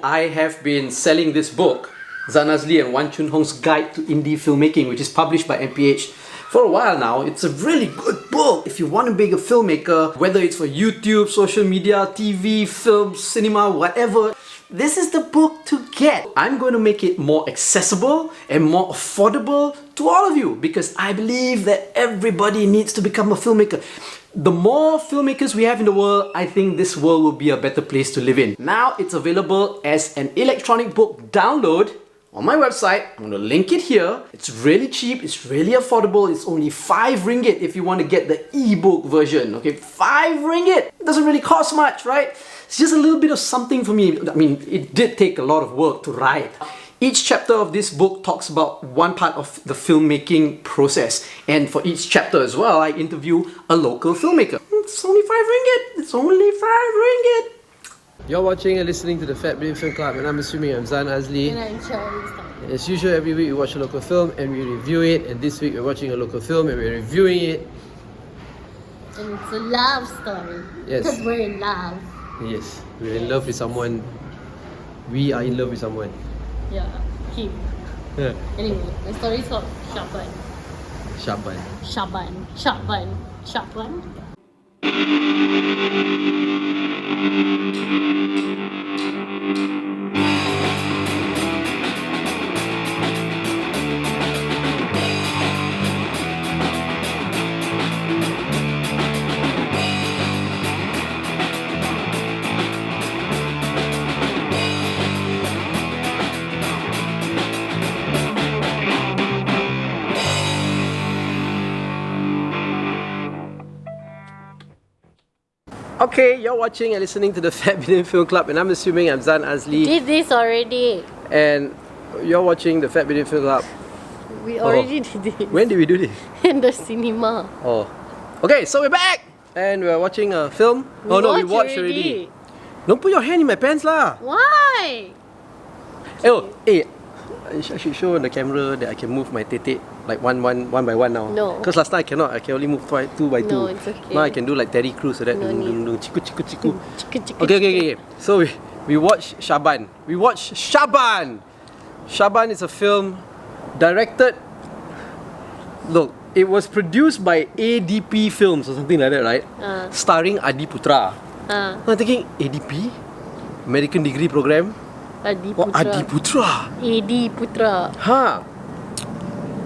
I have been selling this book, Zan Azli and Wan Chun Hong's Guide to Indie Filmmaking, which is published by MPH for a while now. It's a really good book if you want to be a filmmaker, whether it's for YouTube, social media, TV, film, cinema, whatever. This is the book to get. I'm going to make it more accessible and more affordable to all of you because I believe that everybody needs to become a filmmaker. The more filmmakers we have in the world, I think this world will be a better place to live in. Now it's available as an electronic book download on my website. I'm going to link it here. It's really cheap, it's really affordable. It's only 5 ringgit if you want to get the ebook version. Okay, 5 ringgit. It doesn't really cost much, right? It's just a little bit of something for me. I mean, it did take a lot of work to write. Each chapter of this book talks about one part of the filmmaking process. And for each chapter as well, I interview a local filmmaker. It's only 5 ringgit. It's only 5 ringgit. You're watching and listening to the Fat Bidin Film Club, and I'm assuming I'm Zan Azli. And I'm Syaaban. As usual, every week we watch a local film and we review it. And this week we're watching a local film and we're reviewing it. And it's a love story. Yes. Because we're in love. Yes, we're in love with someone. We are in love with someone. Yeah, him. Yeah. Anyway, the story is called Syaaban. Syaaban. Syaaban. Syaaban. Syaaban. Okay, you're watching and listening to the Fat Bidin Film Club, and I'm assuming I'm Zan Azli. Did this already. And you're watching the Fat Bidin Film Club. We already did it. When did we do this? In the cinema. Oh. Okay, so we're back! And we're watching a film. We watched already. Don't put your hand in my pants lah! Why? Oh, hey, I should show on the camera that I can move my tete like one by one now. No. Because last time I cannot. I can only move 2 by 2. No, it's okay. Now I can do like Terry Crews so that. No need. Chiku, chiku, chiku. Chicken. Okay. So we watched Syaaban. Syaaban is a film directed. Look, it was produced by ADP Films or something like that, right? Starring Adi Putra. I'm thinking, ADP? American Degree Program? Adi What, Putra. Adi Putra? Adi Putra. Huh.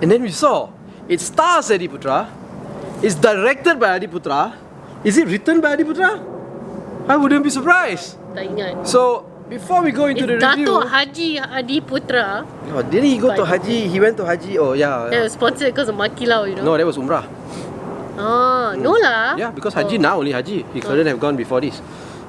And then we saw, it stars Adi Putra. It's directed by Adi Putra. Is it written by Adi Putra? I wouldn't be surprised. Tak ingat. So, before we go into the review... Dato' Haji Adi Putra. Oh, didn't he go to Haji? He went to Haji. Oh, yeah. That was sponsored because of Makilau, you know. No, that was Umrah. No lah. Yeah, because Haji now only Haji. He couldn't have gone before this.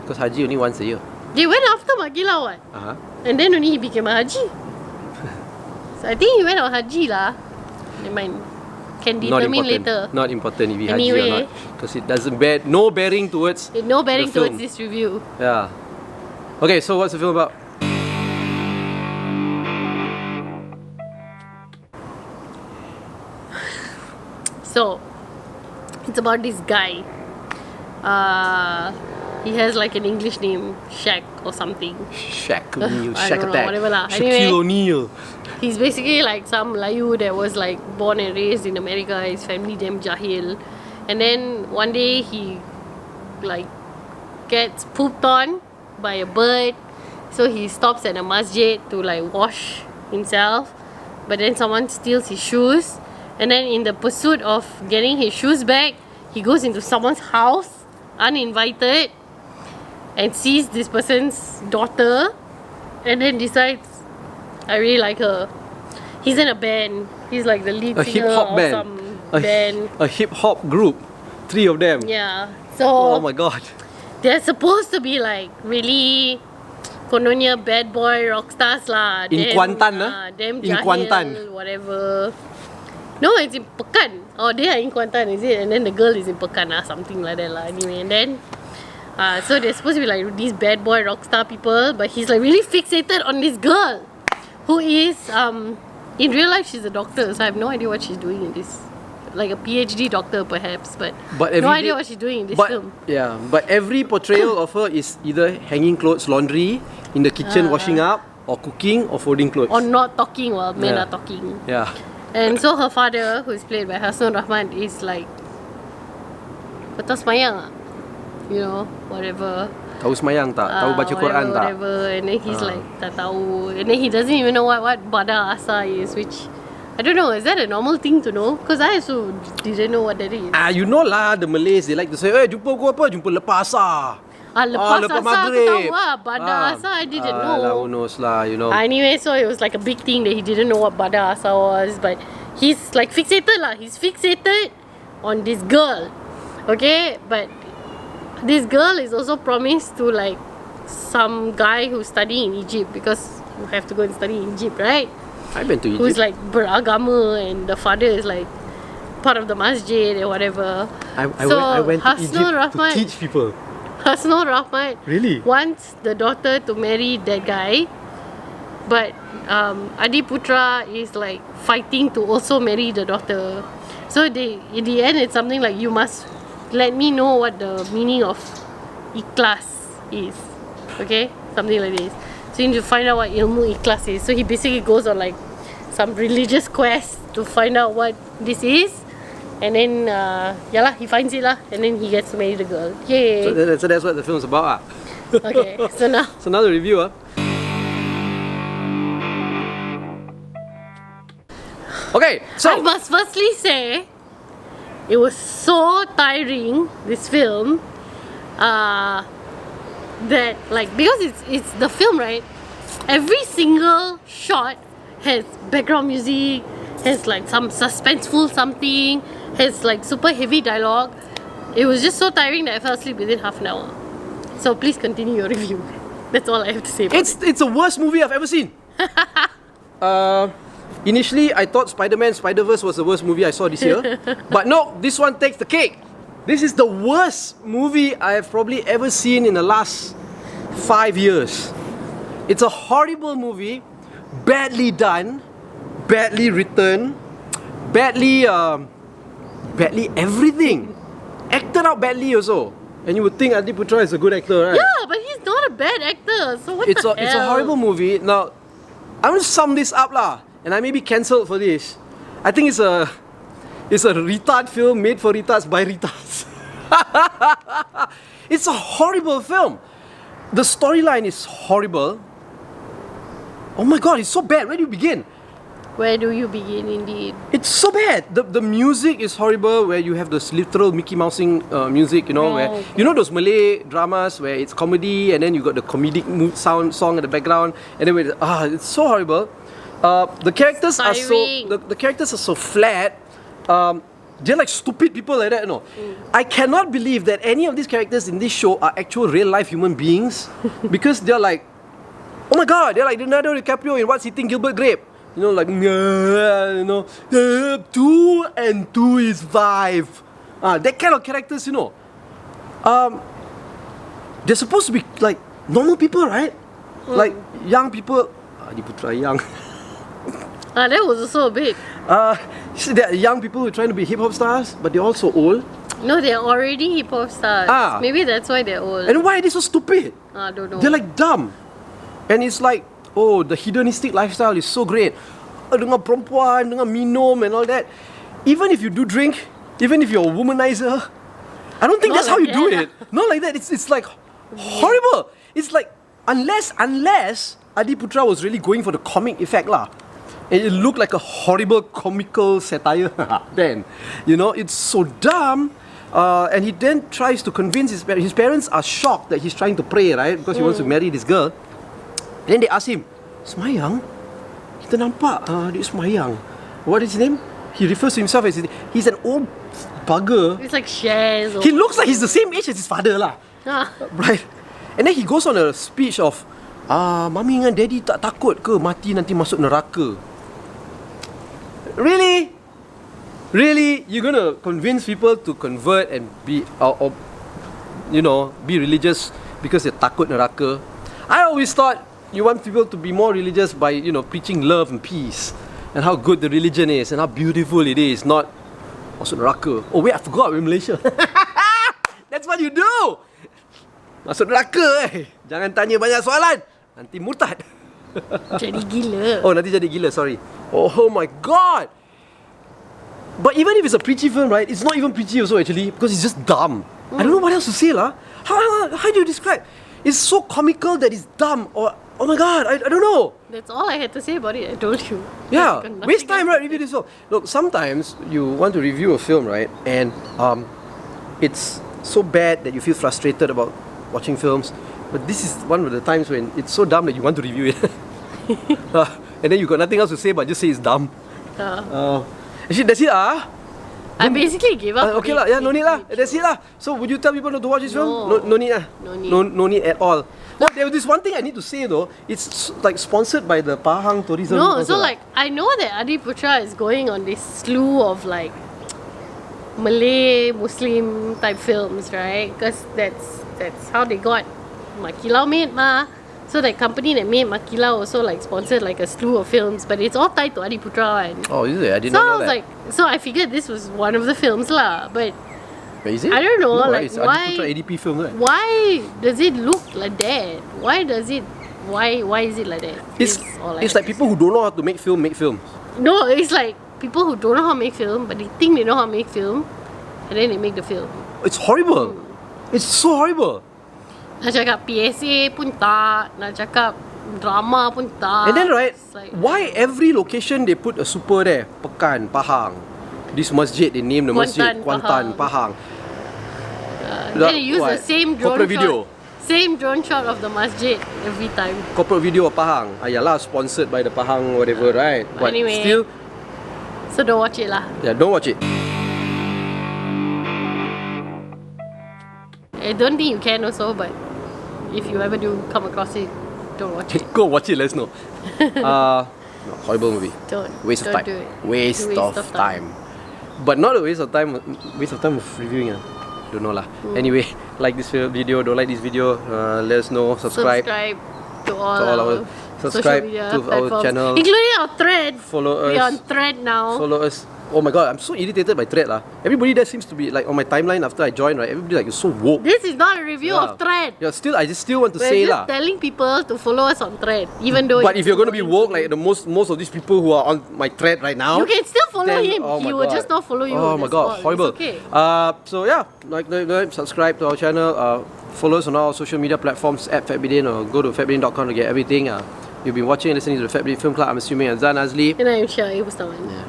Because Haji only once a year. They went after Makilau what? Uh-huh. And then only he became a Haji. So I think he went on Haji lah. Never mind. Can determine later. Not important if he Anyway. Haji or not. Because it doesn't bear no bearing towards No bearing the film. towards this review. Yeah. Okay, so what's the film about? So, it's about this guy. He has like an English name, Shaq or something. Shaq O'Neal, I Shaq don't know, Attack. whatever lah. Shaquille Anyway. O'Neal. He's basically like some Layu that was like born and raised in America. His family damn jahil. And then one day he like gets pooped on by a bird. So he stops at a masjid to like wash himself. But then someone steals his shoes. And then in the pursuit of getting his shoes back, he goes into someone's house, uninvited, and sees this person's daughter. And then decides, I really like her. He's in a band. He's like the lead A singer hip-hop of band. some band. A hip-hop group. 3 of them. Yeah. So Oh my god. they're supposed to be like really kononnya bad boy rock stars lah. In Damn, Kuantan, damn In jahil, Kuantan. whatever. No, it's in Pekan. Oh, they are in Kuantan, is it? And then the girl is in Pekan lah, something like that lah. Anyway, and then so they're supposed to be like these bad boy rock star people, but he's like really fixated on this girl who is in real life she's a doctor, so I have no idea what she's doing in this like a PhD doctor perhaps, but But no every idea day- what she's doing in this But film. yeah, but every portrayal of her is either hanging clothes, laundry, in the kitchen washing up, or cooking, or folding clothes. Or not talking while men Yeah. are talking. Yeah. And so her father, who is played by Hasnul Rahman, is like, kau tahu semayang tak? You know, whatever. Tahu semayang tak? Tahu baca Quran tak? Whatever. And then he's like, tak tahu. And then he doesn't even know what Bada Asa is, which, I don't know, is that a normal thing to know? Because I also didn't know what that is. You know lah, the Malays, they like to say, jumpa gua apa? Jumpa lepas asar. Lepas lepas Asa aku maghrib. tahu lah. Bada Asa I didn't know. Lah, who knows lah, you know. Anyway, so it was like a big thing that he didn't know what Bada Asa was. But he's like fixated lah. He's fixated on this girl. Okay? But this girl is also promised to like some guy who's studying in Egypt, because you have to go and study in Egypt, right? I've been to Egypt. Who's like beragama, and the father is like part of the masjid and whatever. I went to Egypt Rahman, to teach people. Hasnul Rahman Really? wants the daughter to marry that guy, but Adi Putra is like fighting to also marry the daughter. So in the end, it's something like, you must let me know what the meaning of ikhlas is. Okay? Something like this. So you need to find out what ilmu ikhlas is. So he basically goes on like some religious quest to find out what this is. And then, he finds it lah. And then he gets to marry the girl. Yay! So that's what the film's about. Okay, so now... So now the review. Okay, so... I must firstly say, it was so tiring, this film, that like, because it's the film, right? Every single shot has background music, has like some suspenseful something, has like super heavy dialogue. It was just so tiring that I fell asleep within half an hour. So please continue your review. That's all I have to say about it. It's the worst movie I've ever seen. Initially, I thought Spider-Man Spider-Verse was the worst movie I saw this year. But no, this one takes the cake. This is the worst movie I have probably ever seen in the last 5 years. It's a horrible movie, badly done, badly written, badly everything. Acted out badly also. And you would think Adi Putra is a good actor, right? Yeah, but he's not a bad actor. So what It's the a hell? horrible movie. Now, I'm gonna sum this up lah, and I may be cancelled for this. I think it's a retard film made for retards by retards. It's a horrible film. The storyline is horrible. Oh my god, it's so bad. Where do you begin? Where do you begin, indeed? It's so bad. The music is horrible, where you have this literal Mickey Mousing music, you know, where okay. you know those Malay dramas where it's comedy and then you got the comedic song at the background, and then it's so horrible. The characters are so Tiring. the characters are so flat. They're like stupid people like that, you know. I cannot believe that any of these characters in this show are actual real life human beings, because they're like, oh my god, they're like Leonardo DiCaprio in What's Eating Gilbert Grape. You know, like, you know, 2 and 2 is 5. That kind of characters, you know. They're supposed to be like normal people, right? Like young people. Adi Putra young. That was also a bit. You see, there are young people who are trying to be hip hop stars, but they're also old. No, they're already hip hop stars. Maybe that's why they're old. And why are they so stupid? I don't know. They're like dumb. And it's like, oh, the hedonistic lifestyle is so great. Dengan perempuan, dengan minum and all that. Even if you do drink, even if you're a womanizer, I don't think Not that's how like you do that. it. Not like that. It's like horrible. It's like, unless Adi Putra was really going for the comic effect lah. And it looked like a horrible comical satire then. You know, it's so dumb. And he then tries to convince his parents. His parents are shocked that he's trying to pray, right? Because he wants to marry this girl. And then they ask him, semayang? Kita nampak dia semayang. What is his name? He refers to himself as he's an old bugger. It's like shares. Or... He looks like he's the same age as his father lah. Ah. Right? And then he goes on a speech of, Mami dengan Daddy tak takut ke mati nanti masuk neraka? Really? Really? You're gonna convince people to convert and be, or you know, be religious because they're takut neraka? I always thought you want people to be more religious by, you know, preaching love and peace and how good the religion is and how beautiful it is, not Masuk neraka. Oh wait, I forgot we're in Malaysia. That's what you do. Masuk neraka Jangan tanya banyak soalan. Nanti murtad. Jadi gila. Oh, nanti jadi gila, sorry. Oh my god. But even if it's a preachy film, right, it's not even preachy also actually, because it's just dumb. I don't know what else to say lah. How do you describe? It's so comical that it's dumb, or oh my god, I don't know. That's all I had to say about it. I told you. Yeah, Nothing waste time, else. right? Review this film. Look, sometimes you want to review a film, right, and it's so bad that you feel frustrated about watching films. But this is one of the times when it's so dumb that you want to review it. And then you got nothing else to say but just say it's dumb. Actually, that's it I basically gave up. Okay lah, yeah, no need lah. That's it lah. So would you tell people not to watch this film? No need lah. No need. No need at all. Oh, there was this one thing I need to say though. It's like sponsored by the Pahang Tourism. No, so like I know that Adi Putra is going on this slew of like Malay Muslim type films, right? Because that's how they got Makilau made ma. So that company that made Makilau also like sponsored like a slew of films, but it's all tied to Adi Putra. And oh, is it? I did so not know I was that. like, so I figured this was one of the films lah, but Is it? I don't know, No, like it's why? Adi Putra ADP film, right? Why does it look like that? Why does it? Why is it like that? It's all I like have to people who don't know how to make film. say. No, it's like people who don't know how to make film, but they think they know how to make film, and then they make the film. It's horrible. It's so horrible. Nak cakap PSA pun tak, nak cakap drama pun tak. And then right, It's like, why every location they put a super there? Pekan, Pahang. This masjid, they name the masjid Kuantan, Kuantan, Pahang. then they use the What? same drone Corporate shot. video. Same drone shot of the masjid every time. Corporate video of Pahang. Yalah, sponsored by the Pahang whatever, right? But Anyway. still, So don't watch it lah. yeah, don't watch it. I don't think you can also, but if you ever do come across it, don't watch it. Go watch it, let's know. No, horrible movie. Don't. Waste of don't time. do it. Waste of time. But not a waste of time. Waste of time of reviewing. Don't know lah. Anyway, like this video. Don't like this video. Let us know. Subscribe. To all our subscribe social media to our platforms, channel. including our thread. Follow We're us. on thread now. Follow us. Oh my god, I'm so irritated by Thread lah. Everybody there seems to be like on my timeline after I joined, right? Everybody like you're so woke. This is not a review Yeah. of thread. Yeah, I just still want to We're say just lah. telling people to follow us on thread, even though. But if it's you're gonna be annoying. woke like the most of these people who are on my thread right now, You can still follow then, him. oh my He will God. just not follow you. Oh my That's god, all. It's horrible. okay. So yeah, like subscribe to our channel. Follow us on all social media platforms at Bidin, or go to fatbidin.com to get everything. You've been watching and listening to the Bidin Film Club. I'm assuming Azan Azli. And I'm Syaaban. Yeah.